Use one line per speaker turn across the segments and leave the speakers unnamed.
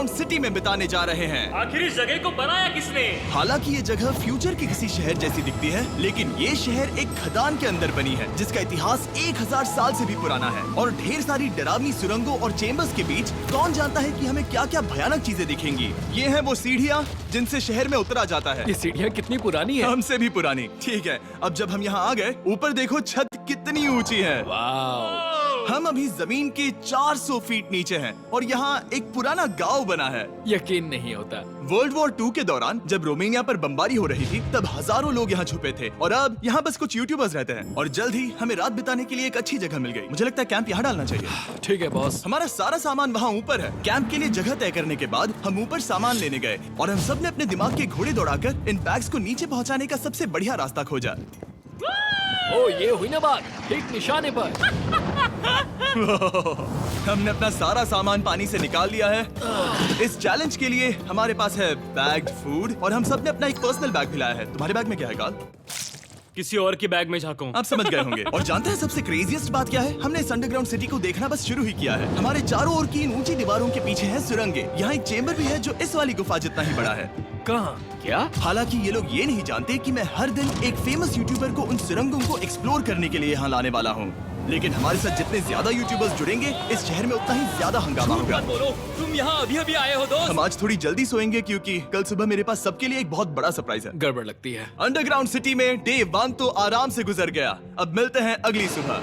Underground city में बिताने जा रहे हैं।
आखिर इस जगह को बनाया किसने?
हालांकि ये जगह फ्यूचर के किसी शहर जैसी दिखती है, लेकिन ये शहर एक खदान के अंदर बनी है जिसका इतिहास 1000 साल से भी पुराना है और ढेर सारी डरावनी सुरंगों और चेम्बर्स के बीच कौन जानता है कि हमें क्या क्या भयानक चीजें दिखेंगी। ये है वो सीढ़ियाँ जिनसे शहर में उतरा जाता है।
ये सीढ़ियाँ कितनी पुरानी है?
हमसे भी पुरानी। ठीक है, अब जब हम यहाँ आ गए, ऊपर देखो छत कितनी ऊंची है।
वाव!
हम अभी जमीन के 400 फीट नीचे हैं और यहाँ एक पुराना गांव बना है।
यकीन नहीं होता।
वर्ल्ड वॉर 2 के दौरान जब रोमानिया पर बमबारी हो रही थी, तब हजारों लोग यहाँ छुपे थे और अब यहाँ बस कुछ यूट्यूबर्स रहते हैं। और जल्द ही हमें रात बिताने के लिए एक अच्छी जगह मिल गई। मुझे लगता है कैंप यहाँ डालना चाहिए।
ठीक है बॉस।
हमारा सारा सामान वहाँ ऊपर है। कैंप के लिए जगह तय करने के बाद हम ऊपर सामान लेने गए और हम सब ने अपने दिमाग के घोड़े दौड़ाकर इन बैग्स को नीचे पहुँचाने का सबसे बढ़िया रास्ता खोजा।
ओ, ये हुई ना बात, ठीक निशाने पर।
हमने अपना सारा सामान पानी से निकाल लिया है। इस चैलेंज के लिए हमारे पास है बैग्ड फूड और हम सब ने अपना एक पर्सनल बैग भी लाया है। तुम्हारे बैग में क्या है काल?
किसी और की बैग में झांकूं।
आप समझ गए होंगे। और जानते हैं सबसे क्रेजीएस्ट बात क्या है? हमने इस अंडरग्राउंड सिटी को देखना बस शुरू ही किया है। हमारे चारों ओर की इन ऊंची दीवारों के पीछे है सुरंगें। यहाँ एक चेम्बर भी है जो इस वाली गुफा जितना ही बड़ा है।
कहाँ? क्या?
हालांकि ये लोग ये नहीं जानते कि मैं हर दिन एक फेमस यूट्यूबर को उन सुरंगों को एक्सप्लोर करने के लिए यहाँ लाने वाला हूँ। लेकिन हमारे साथ जितने ज्यादा यूट्यूबर्स जुड़ेंगे, इस शहर में उतना ही ज्यादा हंगामा होगा।
मत बोलो, तुम यहाँ अभी आए हो दोस्त।
हम आज थोड़ी जल्दी सोएंगे क्योंकि कल सुबह मेरे पास सबके लिए एक बहुत बड़ा सरप्राइज है।
गड़बड़ लगती है।
अंडरग्राउंड सिटी में डे 1 तो आराम से गुजर गया। अब मिलते हैं अगली सुबह।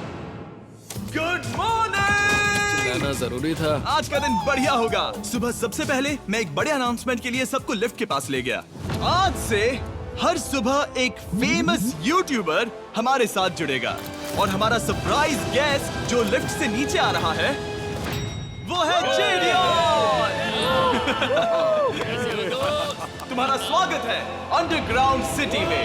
Good morning.
जाना जरूरी था।
आज का दिन बढ़िया होगा। सुबह सबसे पहले मैं एक बड़े अनाउंसमेंट के लिए सबको लिफ्ट के पास ले गया। आज से हर सुबह एक फेमस यूट्यूबर हमारे साथ जुड़ेगा और हमारा सरप्राइज गेस्ट जो लिफ्ट से नीचे आ रहा है वो है जेरियन। तुम्हारा स्वागत है अंडरग्राउंड सिटी में।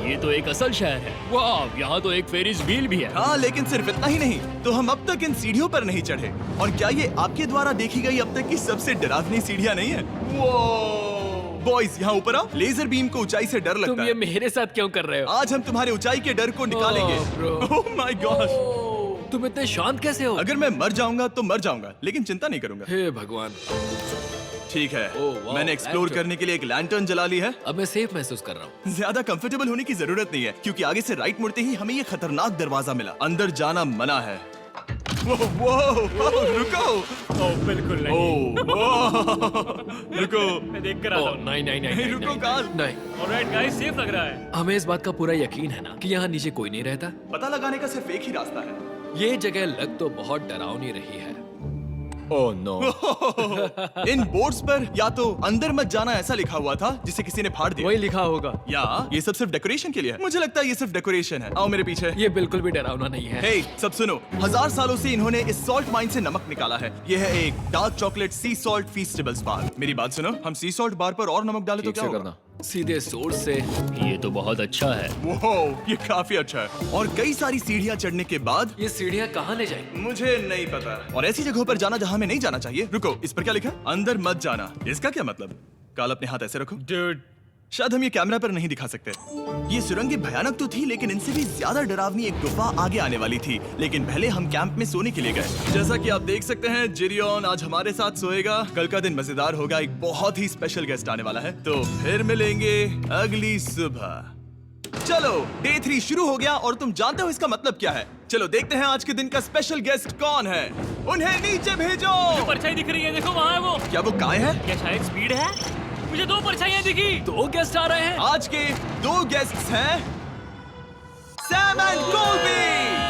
ये तो एक असल शहर है। वाह, यहाँ तो एक फेरिस व्हील भी है।
हाँ, लेकिन सिर्फ इतना ही नहीं, तो हम अब तक इन सीढ़ियों पर नहीं चढ़े। और क्या ये आपके द्वारा देखी गई अब तक की सबसे डरावनी सीढ़ियाँ नहीं है? बॉयज यहाँ ऊपर आओ। लेजर बीम को ऊंचाई से डर लगता
तुम
है।
ये मेरे साथ क्यों कर रहे हो?
आज हम तुम्हारे ऊंचाई के डर को निकालेंगे। ओह माय गॉड,
तुम इतने शांत कैसे हो?
अगर मैं मर जाऊंगा तो मर जाऊंगा, लेकिन चिंता नहीं करूंगा।
हे भगवान।
ठीक है,
ओह, वाह,
मैंने एक्सप्लोर
लैंटर्न।
करने के लिए एक लैंटर्न जला ली है।
अब मैं सेफ महसूस कर रहा हूँ।
ज्यादा कंफर्टेबल होने की जरूरत नहीं है क्योंकि आगे से राइट मुड़ते ही हमें ये खतरनाक दरवाजा मिला। अंदर जाना मना है। वो रुको।
बिल्कुल नहीं।
रुको।
मैं देख कर
ओह,
आता हूँ।
नहीं नहीं नहीं
नहीं,
नहीं,
रुको
नहीं,
काल।
नहीं।
ऑलराइट गाइस, सेफ लग रहा है।
हमें इस बात का पूरा यकीन है ना कि यहाँ नीचे कोई नहीं रहता।
पता लगाने का सिर्फ एक ही रास्ता है।
ये जगह लग तो बहुत डरावनी रही है। Oh no.
इन बोर्ड्स पर या तो अंदर मत जाना ऐसा लिखा हुआ था जिसे किसी ने फाड़ दिया,
वही लिखा होगा।
या ये सब सिर्फ डेकोरेशन के लिए है। मुझे लगता है ये सिर्फ डेकोरेशन है। आओ मेरे पीछे।
ये बिल्कुल भी डरावना नहीं है।
हे, सब सुनो। 1000 सालों से इन्होंने इस सॉल्ट माइन से नमक निकाला है। ये है एक डार्क चॉकलेट सी सॉल्ट फीस्टेबल्स बार। मेरी बात सुनो, हम सी सॉल्ट बार पर और नमक डाले तो
ठीक
क्या
से
होगा?
करना। सीधे सोर्स से।
ये तो बहुत अच्छा है।
वो ये काफी अच्छा है। और कई सारी सीढ़ियाँ चढ़ने के बाद
ये सीढ़ियाँ कहाँ ले जाएंगी?
मुझे नहीं पता। और ऐसी जगहों पर जाना जहाँ हमें नहीं जाना चाहिए। रुको, इस पर क्या लिखा है? अंदर मत जाना। इसका क्या मतलब? काल अपने हाथ ऐसे रखो।
डूड,
शायद हम ये कैमरा पर नहीं दिखा सकते। ये सुरंगें भयानक तो थी, लेकिन इनसे भी ज्यादा डरावनी एक गुफा आगे आने वाली थी। लेकिन पहले हम कैंप में सोने के लिए गए। जैसा कि आप देख सकते हैं, जेरियन आज हमारे साथ सोएगा। कल का दिन मजेदार होगा। एक बहुत ही स्पेशल गेस्ट आने वाला है। तो फिर मिलेंगे अगली सुबह। चलो, डे 3 शुरू हो गया और तुम जानते हो इसका मतलब क्या है? चलो देखते हैं आज के दिन का स्पेशल गेस्ट कौन है। उन्हें नीचे भेजो।
परछाई दिख रही है, देखो वहाँ है वो।
क्या वो काय है?
क्या शायद स्पीड है? मुझे 2 परछाइयाँ दिखी।
2 गेस्ट आ रहे हैं।
आज के 2 गेस्ट्स हैं सैम एंड कोल्बी।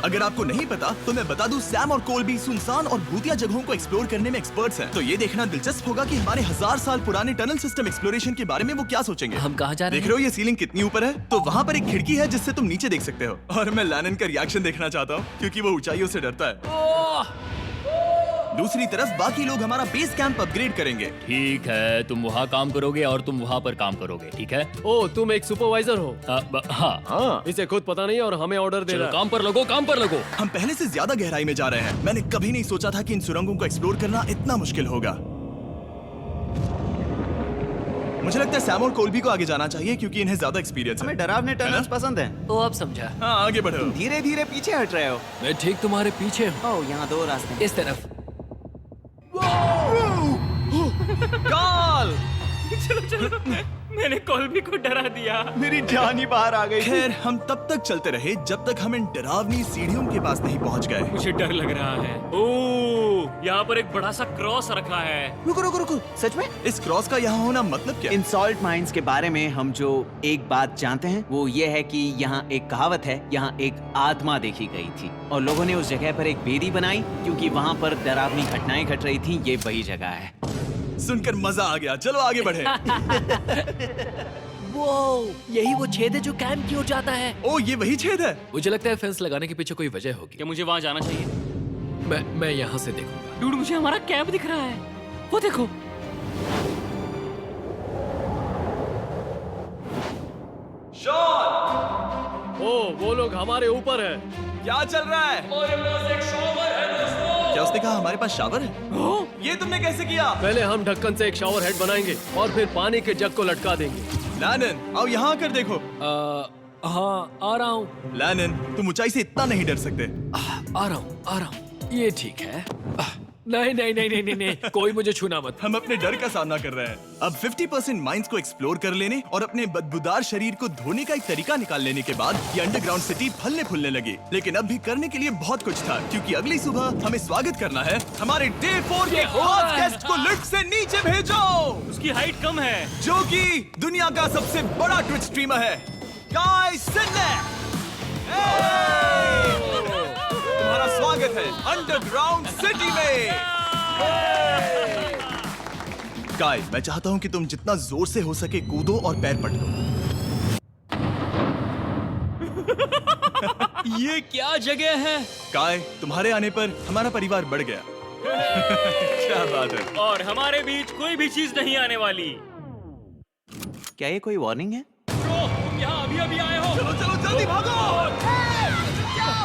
अगर आपको नहीं पता तो मैं बता दूं, सैम और कोल्बी सुनसान और भूतिया जगहों को एक्सप्लोर करने में एक्सपर्ट्स हैं। तो ये देखना दिलचस्प होगा कि हमारे 1000 साल पुराने टनल सिस्टम एक्सप्लोरेशन के बारे में वो क्या सोचेंगे।
हम कहाँ जा रहे
देख रहे हो ये सीलिंग कितनी ऊपर है? तो वहाँ पर एक खिड़की है जिससे तुम नीचे देख सकते हो। और मैं लैनन का रिएक्शन देखना चाहता हूँ क्योंकि वो ऊंचाइयों से डरता है। दूसरी तरफ बाकी लोग हमारा बेस कैंप अपग्रेड करेंगे।
ठीक है, तुम वहाँ काम करोगे और तुम वहाँ पर काम करोगे, ठीक है?
ओ, तुम एक सुपरवाइजर हो?
हाँ।
इसे खुद पता नहीं और हमें ऑर्डर दे
चलो
रहा है।
काम पर लगो, काम पर लगो।
हम पहले से ज्यादा गहराई में जा रहे हैं। मैंने कभी नहीं सोचा था कि इन सुरंगों को एक्सप्लोर करना इतना मुश्किल होगा। मुझे लगता है सैम और कोल्बी को आगे जाना चाहिए क्योंकि इन्हें ज्यादा एक्सपीरियंस है।
हमें डरावने टनल्स पसंद हैं।
ओ, अब समझा।
हाँ, आगे बढ़ो।
धीरे धीरे पीछे हट रहे हो।
मैं ठीक तुम्हारे पीछे हूँ।
ओह, यहाँ 2 रास्ते हैं।
इस तरफ।
चलो चलो मैंने कॉल्बी को डरा दिया।
मेरी जान ही बाहर आ गई।
खैर हम तब तक चलते रहे जब तक हम इन डरावनी सीढ़ियों के पास नहीं पहुंच गए।
मुझे डर लग रहा है। ओह, यहाँ पर एक बड़ा सा क्रॉस रखा है।
रुको रुको रुको, सच में?
इस क्रॉस का यहाँ होना मतलब क्या?
इन सॉल्ट माइंस के बारे में हम जो एक बात जानते हैं वो ये है कि यहाँ एक कहावत है, यहाँ एक आत्मा देखी गई थी और लोगों ने उस जगह पर एक बेदी बनाई क्योंकि वहाँ पर डरावनी घटनाएं घट रही थी। ये वही जगह है।
सुनकर मजा आ गया, चलो आगे बढ़े।
वो यही वो छेद है जो कैंप की ओर जाता है।
ओ ये वही छेद है।
मुझे लगता है फेंस लगाने के पीछे कोई वजह होगी।
क्या मुझे वहाँ जाना चाहिए?
मैं यहाँ से देखूंगा।
डूड, मुझे हमारा कैंप दिख रहा है। वो देखो।
शॉन,
ओ वो लोग हमारे ऊपर है।
क्या चल रहा है? क्या उसने कहा हमारे पास शावर है? ये तुमने कैसे किया?
पहले हम ढक्कन से एक शावर हेड बनाएंगे और फिर पानी के जग को लटका देंगे।
लैनन, आओ यहाँ आकर देखो।
हाँ आ रहा हूँ।
लैनन, तुम ऊंचाई से इतना नहीं डर सकते।
आ रहा हूँ। ये ठीक है। नहीं नहीं नहीं नहीं नहीं नहीं, कोई मुझे छूना मत।
हम अपने डर का सामना कर रहे हैं। अब 50% माइंस को एक्सप्लोर कर लेने और अपने बदबूदार शरीर को धोने का एक तरीका निकाल लेने के बाद ये अंडरग्राउंड सिटी फलने फूलने लगी। लेकिन अब भी करने के लिए बहुत कुछ था क्योंकि अगली सुबह हमें स्वागत करना है हमारे डे 4 के खास गेस्ट को लिफ्ट से नीचे भेजो,
उसकी हाइट कम है।
जो कि दुनिया का सबसे बड़ा ट्विच स्ट्रीमर है, गाय सिडनेक। तुम्हारा स्वागत है अंडरग्राउंड सिटी में। गाय, मैं चाहता हूँ कि तुम जितना जोर से हो सके कूदो और पैर पटको।
ये क्या जगह है?
गाय, तुम्हारे आने पर हमारा परिवार बढ़ गया। क्या बात है।
और हमारे बीच कोई भी चीज नहीं आने वाली।
क्या ये कोई वार्निंग है?
तुम यहाँ अभी अभी आए हो।
चलो चलो जल्दी भागो।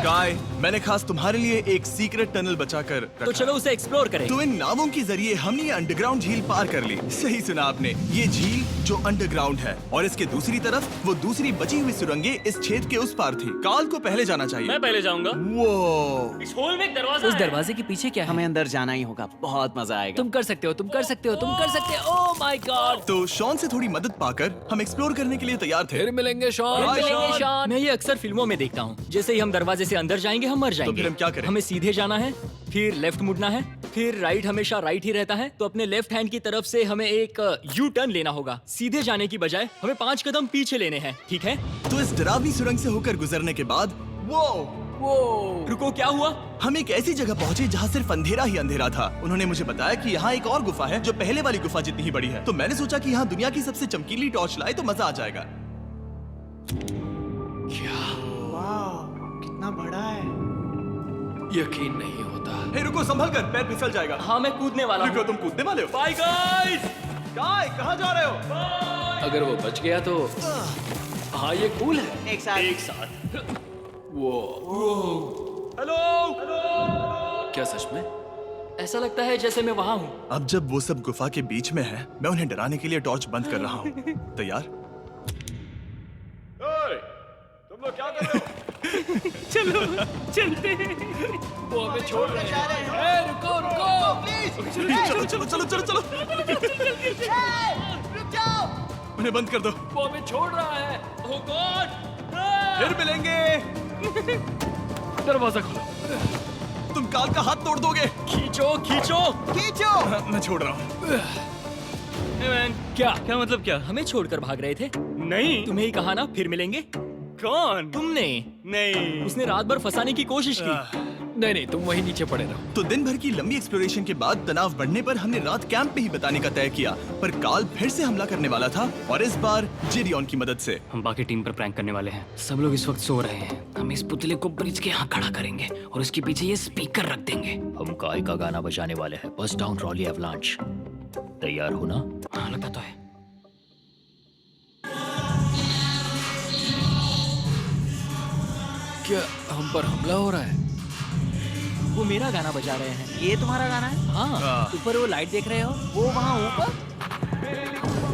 गाय, मैंने खास तुम्हारे लिए एक सीक्रेट टनल बचाकर रखा।
तो चलो उसे एक्सप्लोर करें।
तो इन नावों के जरिए हमने ये अंडरग्राउंड झील पार कर ली। सही सुना आपने, ये झील जो अंडरग्राउंड है और इसके दूसरी तरफ वो दूसरी बची हुई सुरंगें इस छेद के उस पार थी। काल को पहले जाना चाहिए।
मैं पहले जाऊंगा।
वो
इस होल में एक दरवाजा
उस
है।
दरवाजे के पीछे क्या है?
हमें अंदर जाना ही होगा, बहुत मजा आएगा।
तुम कर सकते हो, तुम कर सकते हो, तुम कर सकते हो। Oh my God.
तो शॉन से थोड़ी मदद पाकर हम एक्सप्लोर करने के लिए तैयार थे।
फिर मिलेंगे शॉन।
Bye, Shawn.
मैं ये अक्सर फिल्मों में देखता हूँ। जैसे ही हम दरवाजे से अंदर जाएंगे हम मर जाएंगे।
फिर हम क्या करें?
हमें सीधे जाना है, फिर लेफ्ट मुड़ना है, फिर राइट हमेशा राइट ही रहता है। तो अपने लेफ्ट हैंड की तरफ से हमें एक यू टर्न लेना होगा। सीधे जाने की बजाय हमें 5 कदम पीछे लेने हैं, ठीक है?
तो इस डरावनी सुरंग से होकर गुजरने के बाद
रुको, क्या हुआ?
हम एक ऐसी जगह पहुंचे जहाँ सिर्फ अंधेरा ही अंधेरा था। उन्होंने मुझे बताया कि यहाँ एक और गुफा है जो पहले वाली गुफा जितनी ही बड़ी है। तो मैंने सोचा कि यहाँ दुनिया की सबसे चमकीली टॉर्च लाए तो मजा आ जाएगा।
कितना बड़ा है।
यकीन नहीं होता।
हे रुको, संभल कर, पैर फिसल जाएगा।
हाँ, मैं कूदने वाला
रुको,
हूँ।
तुम कूदने वाले हो?
Bye guys.
गाय, कहाँ जा रहे हो?
अगर वो बच गया तो हाँ ये कूल है।
एक साथ।
एक साथ।
वो
हेलो।
क्या सच में?
ऐसा लगता है जैसे मैं वहाँ हूँ।
अब जब वो सब गुफा के बीच में है, मैं उन्हें डराने के लिए टॉर्च बंद कर रहा हूँ। तैयार? तुम लोग क्या कर रहे हो?
चलो चलते हैं।
वो हमें छोड़ रहे हैं। ए, रुको रुको।
चलो चलो चलो चलो चलो। उन्हें बंद कर दो।
वो हमें छोड़ रहा है।
ओह गॉड।
फिर मिलेंगे।
दरवाजा खोलो।
तुम काल का हाथ तोड़ दोगे।
खींचो खींचो।
मैं छोड़ रहा हूँ।
क्या क्या मतलब क्या? हमें छोड़कर भाग रहे थे? नहीं, तुम्हें ही कहा ना फिर मिलेंगे। कौन? तुमने? नहीं, उसने रात भर फंसाने की कोशिश की।
नहीं नहीं, तुम वहीं नीचे पड़े रहो।
तो दिन भर की लंबी एक्सप्लोरेशन के बाद तनाव बढ़ने पर हमने रात कैंप में ही बताने का तय किया। पर काल फिर से हमला करने वाला था और इस बार जेरियन की मदद से।
हम बाकी टीम पर प्रैंक करने वाले हैं। सब लोग इस वक्त सो रहे हैं। हम इस पुतले को ब्रिज के यहाँ खड़ा करेंगे और उसके पीछे ये स्पीकर रख देंगे। हम काय का गाना बजाने वाले हैं, बस डाउन रॉली एवलांच। तैयार हो ना? हाँ, लगता तो है।
क्या हम पर हमला हो रहा है?
वो मेरा गाना बजा रहे हैं।
ये तुम्हारा गाना है?
हाँ, ऊपर वो लाइट देख रहे हो?
वो वहाँ ऊपर?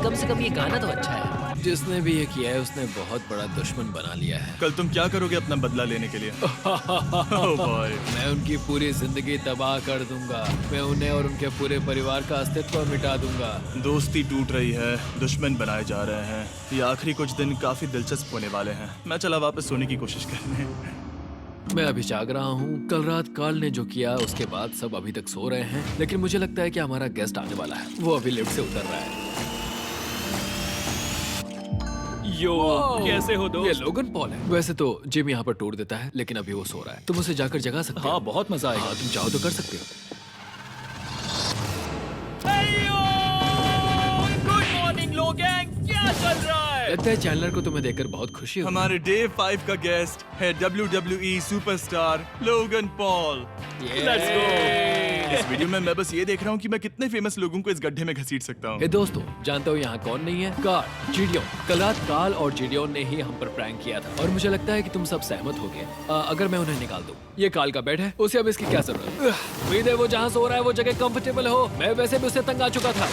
कम से कम ये गाना तो अच्छा है। जिसने भी ये किया है उसने बहुत बड़ा दुश्मन बना लिया है।
कल तुम क्या करोगे अपना बदला लेने के लिए? Oh boy.
मैं उनकी पूरी जिंदगी तबाह कर दूंगा। मैं उन्हें और उनके पूरे परिवार का अस्तित्व मिटा दूंगा।
दोस्ती टूट रही है, दुश्मन बनाए जा रहे हैं। ये आखिरी कुछ दिन काफी दिलचस्प होने वाले हैं। मैं चला वापस सोने की कोशिश करने।
मैं अभी जाग रहा हूँ। कल रात कार्ल ने जो किया उसके बाद सब अभी तक सो रहे हैं, लेकिन मुझे लगता है कि हमारा गेस्ट आने वाला है। वो अभी लिफ्ट से उतर रहा है।
यो, कैसे हो
ये
दोस्त?
लोगन पॉल है। वैसे तो जिम यहाँ पर टूर देता है, लेकिन अभी वो सो रहा है। तुम उसे जाकर जगा सकते हो।
हाँ, बहुत मजा आएगा।
हाँ, तुम चाहो तो कर सकते हो।
गुड मॉर्निंग लोगैंग, क्या चल रहा है?
लगता है चैनलर को तुम्हें देखकर बहुत खुशी हुई।
हमारे डे 5 का गेस्ट है WWE superstar Logan Paul.
Let's go.
इस वीडियो में मैं बस ये देख रहा हूँ कि मैं कितने फेमस लोगों को इस गड्ढे में घसीट सकता हूँ।
हे दोस्तों, जानते हो यहाँ कौन नहीं है? कार्ल, जीडियोन। कल रात कार्ल और जीडियोन ने ही हम पर प्रैंक किया था और मुझे लगता है कि तुम सब सहमत हो गए। अगर मैं उन्हें निकाल दूं। ये कार्ल का बेड है, उसे अब इसकी क्या जरूरत है? उम्मीद है वो जहाँ सो रहा है वो जगह कंफर्टेबल हो। मैं वैसे भी उससे तंग आ चुका था।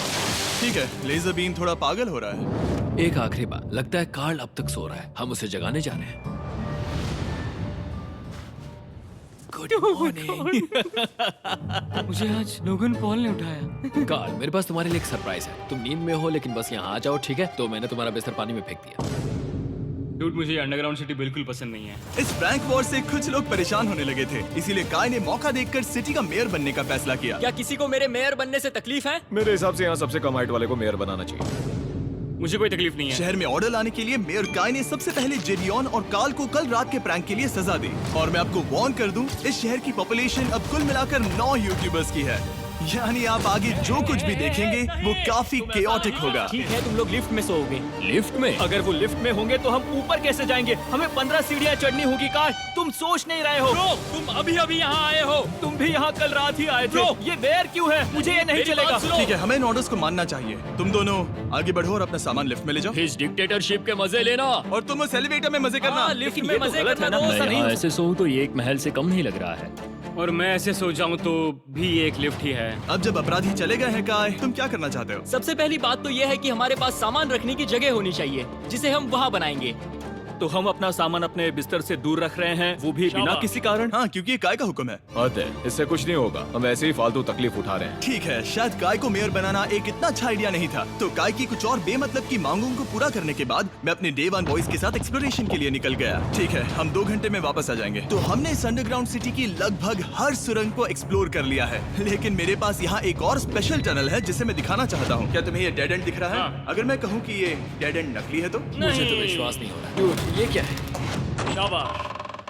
ठीक है, लेजर बीम थोड़ा पागल हो रहा है।
एक आखिरी बात, लगता है कार्ल अब तक सो रहा है। हम उसे जगाने जा रहे हैं। Good morning.
मुझे आज लोगन पॉल ने उठाया।
कार्ल, मेरे पास तुम्हारे लिए एक सरप्राइज है। तुम नींद में हो लेकिन बस यहाँ आ जाओ, ठीक है? तो मैंने तुम्हारा बिस्तर पानी में फेंक दिया।
डूड, मुझे अंडरग्राउंड सिटी बिल्कुल पसंद नहीं है।
इस प्रैंक वॉर से कुछ लोग परेशान होने लगे थे, इसीलिए काय ने मौका देखकर सिटी का मेयर बनने का फैसला किया।
क्या किसी को मेरे मेयर बनने से तकलीफ है?
मेरे हिसाब से यहाँ सबसे कम हाइट वाले को मेयर बनाना चाहिए।
मुझे कोई तकलीफ नहीं है।
शहर में ऑर्डर लाने के लिए मेयर काय ने सबसे पहले जेरियन और कार्ल को कल रात के प्रैंक के लिए सजा दी। और मैं आपको वार्न कर दूं, इस शहर की पॉपुलेशन अब कुल मिलाकर 9 यूट्यूबर्स की है। यानी आप आगे जो कुछ भी देखेंगे वो काफी केओटिक होगा।
ठीक है, तुम लोग लिफ्ट में सोओगे।
लिफ्ट में?
अगर वो लिफ्ट में होंगे तो हम ऊपर कैसे जाएंगे? हमें 15 सीढ़ियाँ चढ़नी होगी। काय, तुम सोच नहीं रहे हो। ब्रो, तुम अभी अभी यहाँ आए हो। तुम भी यहाँ कल रात ही आए थे। ब्रो, ये बेयर क्यों है? मुझे ये नहीं चलेगा।
ठीक है, हमें इन ऑर्डर्स को मानना चाहिए। तुम दोनों आगे बढ़ो और अपना सामान लिफ्ट में ले जाओ।
इस डिक्टेटरशिप के मजे लेना।
और तुम उस एलिवेटर में मजे करना।
हाँ, लिफ्ट में मजे करना तो ऐसा नहीं।
ऐसे सोऊं तो ये एक महल से कम नहीं लग रहा है।
और मैं ऐसे सो जाऊं तो भी एक लिफ्ट ही है।
अब जब अपराधी चले गए हैं काय, तुम क्या करना चाहते हो?
सबसे पहली बात तो यह है कि हमारे पास सामान रखने की जगह होनी चाहिए जिसे हम वहाँ बनाएंगे।
तो हम अपना सामान अपने बिस्तर से दूर रख रहे हैं, वो भी बिना किसी कारण।
हाँ, क्योंकि ये काय का हुक्म है।
हद है, इससे कुछ नहीं होगा। हम ऐसे ही फालतू तकलीफ उठा रहे हैं।
ठीक है, शायद काय को मेयर बनाना एक इतना अच्छा आइडिया नहीं था। तो काय की कुछ और बेमतलब की मांगों को पूरा करने के बाद मैं अपने डे 1 बॉयज के साथ एक्सप्लोरेशन के लिए निकल गया। ठीक है, हम 2 घंटे में वापस आ जाएंगे। तो हमने इस अंडरग्राउंड सिटी की लगभग हर सुरंग को एक्सप्लोर कर लिया है, लेकिन मेरे पास यहाँ एक और स्पेशल टनल है जिसे मैं दिखाना चाहता हूँ। क्या तुम्हें ये डेड एंड दिख रहा है?
हाँ।
अगर मैं कहूँ कि ये डेड एंड नकली है तो?
मुझे तो विश्वास नहीं हो रहा। Dude, ये क्या है?
शाबाश।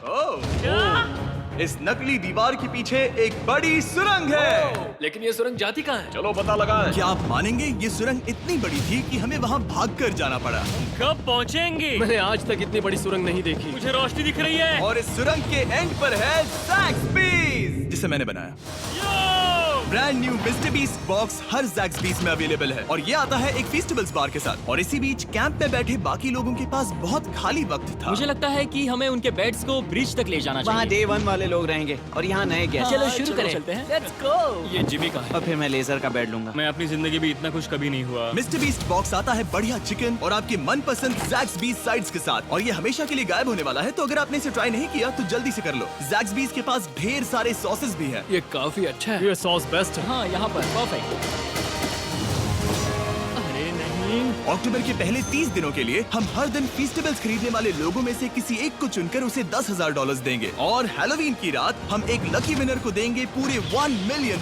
ओह, इस नकली दीवार के पीछे एक बड़ी सुरंग है।
लेकिन ये सुरंग जाती कहाँ है?
चलो पता लगाएं।
क्या आप मानेंगे, ये सुरंग इतनी बड़ी थी कि हमें वहाँ भागकर जाना पड़ा।
कब पहुँचेंगे?
मैंने आज तक इतनी बड़ी सुरंग नहीं देखी।
मुझे रोशनी दिख रही है।
और इस सुरंग के एंड पर है ज़ैक्सबीस, जिसे मैंने बनाया। Brand new Mister Beast box हर ज़ैक्सबीस में अवेलेबल है और ये आता है एक फेस्टिवल्स बार के साथ। और इसी बीच कैंप में बैठे बाकी लोगों के पास बहुत खाली वक्त था।
मुझे लगता है कि हमें उनके बेड्स को ब्रिज तक ले जाना
वहाँ
चाहिए।
डे 1 वाले लोग रहेंगे और यहाँ नए गेस्ट।
चलो शुरू करें।
चलते हैं।
Let's go।
ये जिमी का है।
और फिर मैं लेजर का बेड लूंगा।
मैं अपनी जिंदगी में इतना खुश कभी नहीं हुआ।
मिस्टर बीस्ट बॉक्स आता है बढ़िया चिकन और आपके मनपसंद ज़ैक्सबीस साइड्स के साथ, और ये हमेशा के लिए गायब होने वाला है। तो अगर आपने इसे ट्राई नहीं किया तो जल्दी से कर लो। ज़ैक्सबीस के पास ढेर सारे सॉसेस भी हैं।
ये काफी अच्छा है।
ये सॉस बेस्ट है।
हाँ, यहाँ पर परफेक्ट।
अरे नहीं।
अक्टूबर के पहले 30 दिनों के लिए हम हर दिन फेस्टिवल्स खरीदने वाले लोगों में से किसी एक को चुनकर उसे $10,000 देंगे। और हैलोवीन की रात हम एक लकी विनर को देंगे पूरे $1 मिलियन।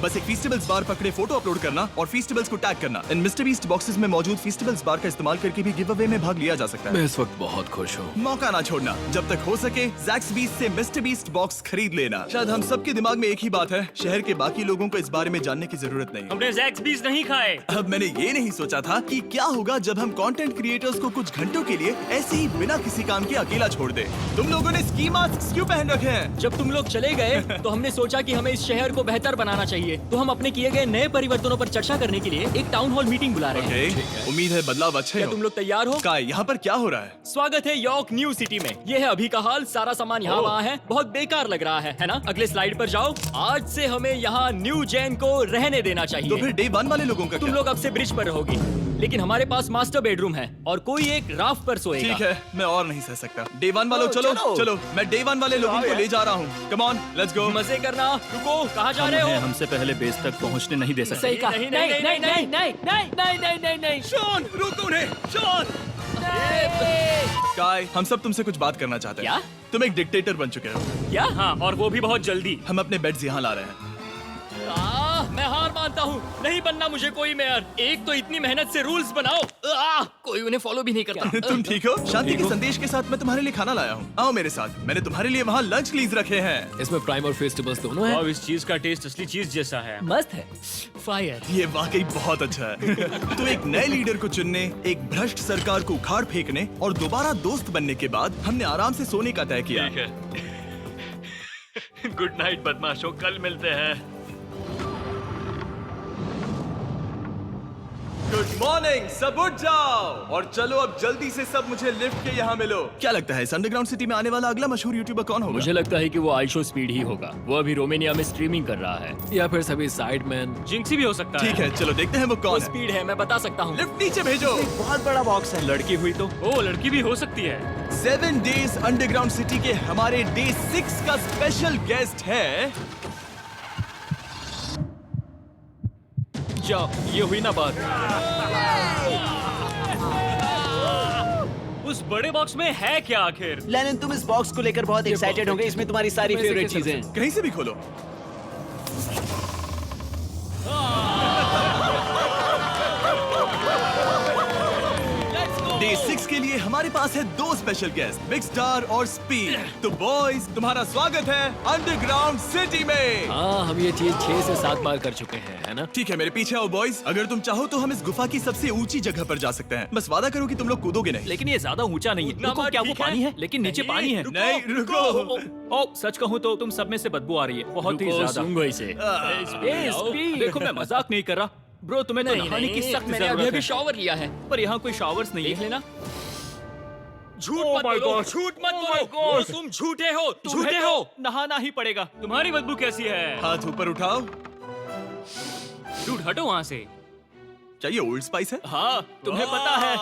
बस एक फेस्टिवल्स बार पकड़े फोटो अपलोड करना और फेस्टिवल्स को टैग करना। इन मिस्टर बीस्ट बॉक्सेस में मौजूद फेस्टिवल्स बार का इस्तेमाल करके भी गिव अवे में भाग लिया जा सकता है।
मैं इस वक्त बहुत खुश हूँ।
मौका ना छोड़ना, जब तक हो सके ज़ैक्सबीस से मिस्टर बीस्ट बॉक्स खरीद लेना। शायद हम सबके दिमाग में एक ही बात है, शहर के बाकी लोगों को इस बारे में जानने की जरूरत नहीं।
हमने ज़ैक्सबीस नहीं खाए।
अब मैंने ये नहीं सोचा था कि क्या होगा जब हम कंटेंट क्रिएटर्स को कुछ घंटों के लिए ऐसे ही बिना किसी काम के अकेला छोड़ दे। तुम लोगों ने स्की मास्क क्यों पहन रखे हैं?
जब तुम लोग चले गए तो हमने सोचा कि हमें इस शहर को बेहतर बनाना चाहिए। तो हम अपने किए गए नए परिवर्तनों पर चर्चा करने के लिए एक टाउन हॉल मीटिंग बुला रहे हैं।
ओके, उम्मीद है बदलाव अच्छे
क्या
हो।
तुम लोग तैयार हो?
काय, यहाँ पर क्या हो रहा है?
स्वागत है यॉर्क न्यू सिटी में। ये है अभी का हाल। सारा सामान यहाँ वहाँ है। बहुत बेकार लग रहा है ना? अगले स्लाइड पर जाओ। आज से हमें यहाँ न्यू जेन को रहने देना
तो
चाहिए।
फिर डे 1 वाले लोगों का
तुम
क्या?
लोग अब से ब्रिज पर रहोगी। लेकिन हमारे पास मास्टर बेडरूम है और कोई एक राफ्ट पर सोएगा।
ठीक है, मैं और नहीं सह सकता। डे 1 वालों चलो चलो, मैं डे 1 वाले लोगों को ले जा रहा हूँ। Come on, let's go.
मजे करना। रुको, कहाँ जा रहे हो?
हमसे पहले बेस तक पहुंचने नहीं दे सकते।
सही कहा। नहीं नहीं नहीं नहीं नहीं नहीं नहीं नहीं नहीं नहीं।
शॉन, रोको उन्हें। शॉन, काय, हम सब तुमसे कुछ बात करना चाहते हैं।
क्या?
तुम एक डिक्टेटर बन चुके हो।
क्या?
हाँ, और वो भी बहुत जल्दी।
हम अपने बेड्स यहाँ ला रहे हैं।
मैं हार मानता हूँ। नहीं बनना मुझे कोई मेयर। एक तो इतनी मेहनत से रूल्स बनाओ, कोई उन्हें फॉलो भी नहीं करता।
तुम ठीक हो? शांति के संदेश के साथ मैं तुम्हारे लिए खाना लाया हूँ। आओ मेरे साथ, मैंने तुम्हारे लिए वहाँ लंच क्लीज रखे हैं।
इसमें प्राइम और फेस्टिवल्स दोनों हैं।
और इस चीज का टेस्ट असली चीज जैसा है।
मस्त है। फायर।
ये वाकई बहुत अच्छा है। तो एक नए लीडर को चुनने, एक भ्रष्ट सरकार को उखाड़ फेंकने और दोबारा दोस्त बनने के बाद हमने आराम से सोने का तय किया।
गुड नाइट बदमाशों, कल मिलते हैं।
गुड मॉर्निंग, सब उठ जाओ और चलो अब जल्दी से सब मुझे लिफ्ट के यहाँ मिलो। क्या लगता है इस अंडरग्राउंड सिटी में आने वाला अगला मशहूर यूट्यूबर कौन होगा?
मुझे लगता है कि वो आइशो स्पीड ही होगा। वो अभी रोमानिया में स्ट्रीमिंग कर रहा है।
या फिर सभी साइडमैन।
जिंक्सी भी हो सकता है।
ठीक है, चलो देखते हैं वो कौन है।
स्पीड है, मैं बता सकता हूँ।
लिफ्ट नीचे भेजो।
बहुत बड़ा बॉक्स है।
लड़की हुई तो ओ, लड़की भी हो सकती है।
7 डेज अंडरग्राउंड सिटी के हमारे डे 6 का स्पेशल गेस्ट है।
जाओ, ये हुई ना बात। उस बड़े बॉक्स में है क्या आखिर?
लेनिन, तुम इस बॉक्स को लेकर बहुत एक्साइटेड होंगे। इसमें तुम्हारी सारी फेवरेट चीजें हैं।
कहीं से भी खोलो। डे 6 के लिए हमारे पास है 2 स्पेशल गेस्ट, बिग स्टार और स्पीड। तो बॉयज, तुम्हारा स्वागत है अंडरग्राउंड सिटी में।
हाँ, हम ये चीज 6 से 7 बार कर चुके हैं, है ना?
ठीक है, मेरे पीछे आओ बॉयज। अगर तुम चाहो तो हम इस गुफा की सबसे ऊंची जगह पर जा सकते हैं। बस वादा करो कि तुम लोग कूदोगे नहीं।
लेकिन ये ज्यादा ऊंचा नहीं है। रुको, क्या वो पानी है? लेकिन नीचे पानी है।
नहीं, रुको।
ओ, सच कहूँ तो तुम सब में से बदबू आ रही है, बहुत ही ज्यादा।
सूंघो इसे।
देखो, मैं मजाक नहीं कर रहा। ब्रो, तुम्हें तो नहाने की सख्त
मैंने
जरूरत
अभी
है।
शावर लिया है।
पर यहाँ कोई शावर्स नहीं
देख
है।
लेना। झूठ
Oh
मत
my
बोलो,
God.
झूठ मत
Oh
बोलो।
my God.
तुम झूठे हो,
तुम्हें
झूठे
तो
हो।
नहाना ही पड़ेगा। तुम्हारी बदबू कैसी है?
हाथ ऊपर उठाओ।
डूड, हटो वहाँ से।
चाहिए ओल्ड स्पाइस है?
हाँ, तुम्हें पता है।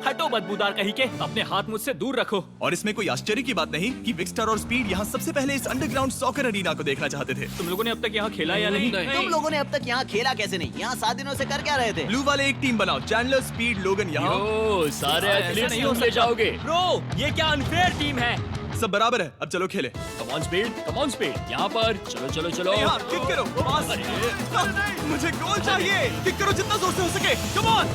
हटो बदबूदार कहीं के, अपने हाथ मुझसे दूर रखो।
और इसमें कोई आश्चर्य की बात नहीं कि बिग स्टार और स्पीड यहाँ सबसे पहले इस अंडरग्राउंड सॉकर अरीना को देखना चाहते थे।
तुम लोगों ने अब तक यहाँ खेला या नहीं?
तुम लोगों ने अब तक यहाँ खेला कैसे नहीं? यहाँ 7 दिनों से कर क्या रहे थे?
ब्लू वाले एक टीम बनाओ, चैंडलर, स्पीड, लोगन यहाँ।
ओ, सारे एथलीट्स
नहीं
तुम
हो
ले
सकता।
जाओगे। ब्रो, ये क्या अनफेयर टीम है।
सब बराबर है, अब चलो खेले।
Come on speed, come on speed. यहाँ पर चलो चलो चलो।
यहाँ किक करो, पास। नहीं, मुझे गोल चाहिए। किक करो जितना जोर से हो सके। Come on.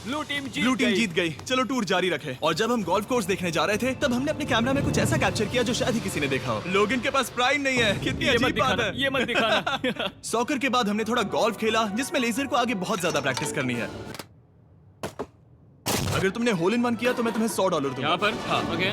ब्लू टीम
जीत गई। चलो टूर जारी रखे। और जब हम गोल्फ कोर्स देखने जा रहे थे, तब हमने अपने कैमरा में कुछ ऐसा कैप्चर किया जो शायद ही किसी ने देखा हो। लोगन के पास प्राइम नहीं है। कितनी
ये मत
अजीब बात
दिखाना,
है।
ये मत दिखाना।
सॉकर के बाद हमने थोड़ा गोल्फ खेला, जिसमें लेजर को आगे बहुत ज्यादा प्रैक्टिस करनी है। अगर तुमने होल इन वन किया तो मैं तुम्हें $100 दूंगा।
यहाँ पर?
हाँ।
ओके।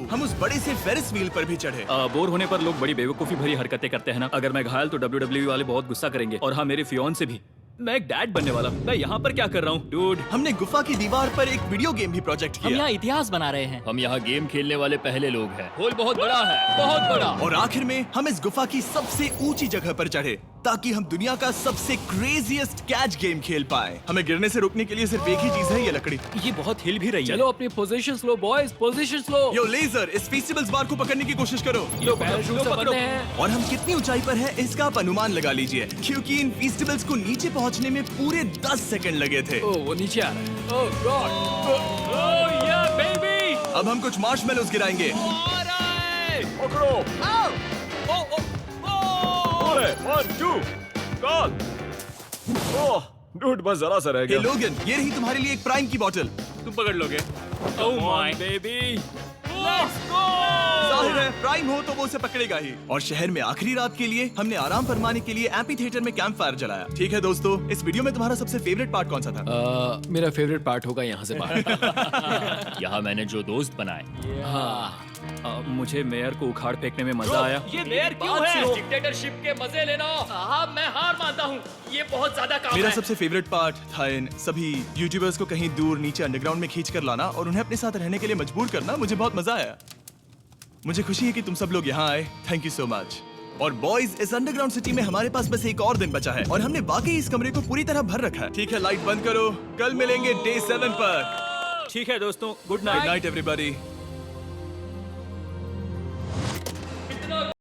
हम उस बड़े से फेरिस व्हील पर भी चढ़े।
बोर होने पर लोग बड़ी बेवकूफी भरी हरकतें करते हैं ना। अगर मैं घायल तो WWE वाले बहुत गुस्सा करेंगे। और हाँ, मेरे फियोन से भी। मैं एक डैड बनने वाला हूँ। मैं यहाँ पर क्या कर रहा हूँ? डूड,
हमने गुफा की दीवार पर एक वीडियो गेम भी प्रोजेक्ट
हम
किया।
यहाँ इतिहास बना रहे हैं।
हम यहाँ गेम खेलने वाले पहले लोग हैं।
होल बहुत बड़ा है, बहुत बड़ा।
और आखिर में हम इस गुफा की सबसे ऊंची जगह पर चढ़े ताकि हम दुनिया का सबसे क्रेजीएस्ट कैच गेम खेल पाए। हमें गिरने से रोकने के लिए सिर्फ एक ही चीज है, ये लकड़ी।
ये बहुत हिल भी रही है।
चलो अपनी पोजीशन लो बॉयज, पोजीशन लो।
यो लेजर, इस फेस्टिवल्स बार को पकड़ने की कोशिश करो।
लो पैराशूट से बंधे हैं।
और हम कितनी ऊंचाई पर हैं इसका आप अनुमान लगा लीजिए, क्योंकि इन फेस्टिवल्स को नीचे पहुंचने में पूरे 10 सेकंड लगे थे।
ओ, वो नीचे आ रहा है। ओह गॉड।
ओह या बेबी।
अब हम कुछ मार्शमेलोस गिराएंगे।
पकड़ो। अरे 1 2 कॉल। ओह डूड, बस जरा सा रह
हे
गया।
लोगन, ये रही तुम्हारे लिए एक प्राइम की बोतल।
तुम पकड़ लोगे? Oh my baby. Let's go.
जाहिर है प्राइम हो तो वो उसे पकड़ेगा ही। और शहर में आखिरी रात के लिए हमने आराम फरमाने के लिए एम्पी थिएटर में कैंप फायर जलाया। ठीक है दोस्तों, इस वीडियो में तुम्हारा सबसे फेवरेट पार्ट कौन सा था?
मेरा फेवरेट पार्ट होगा यहाँ से बाहर।
यहाँ मैंने जो दोस्त बनाए।
हाँ,
मुझे मेयर को उखाड़ फेंकने में मजा आया।
ये मेयर क्यों है? डिक्टेटरशिप के मजे लेना। हाँ, मैं हार मानता हूँ। ये बहुत ज्यादा काम
मेरा
है।
सबसे फेवरेट पार्ट था इन सभी यूट्यूबर्स को कहीं दूर नीचे अंडरग्राउंड में खींच कर लाना और उन्हें अपने साथ रहने के लिए मजबूर करना। मुझे बहुत मजा आया। मुझे खुशी है कि तुम सब लोग यहाँ आए। Thank you so much. और बॉयज, इस अंडरग्राउंड सिटी में हमारे पास बस एक और दिन बचा है और हमने वाकई इस कमरे को पूरी तरह भर रखा है। ठीक है, लाइट बंद करो। कल मिलेंगे डे 7 पर।
ठीक है दोस्तों, good
good
night.
Night everybody.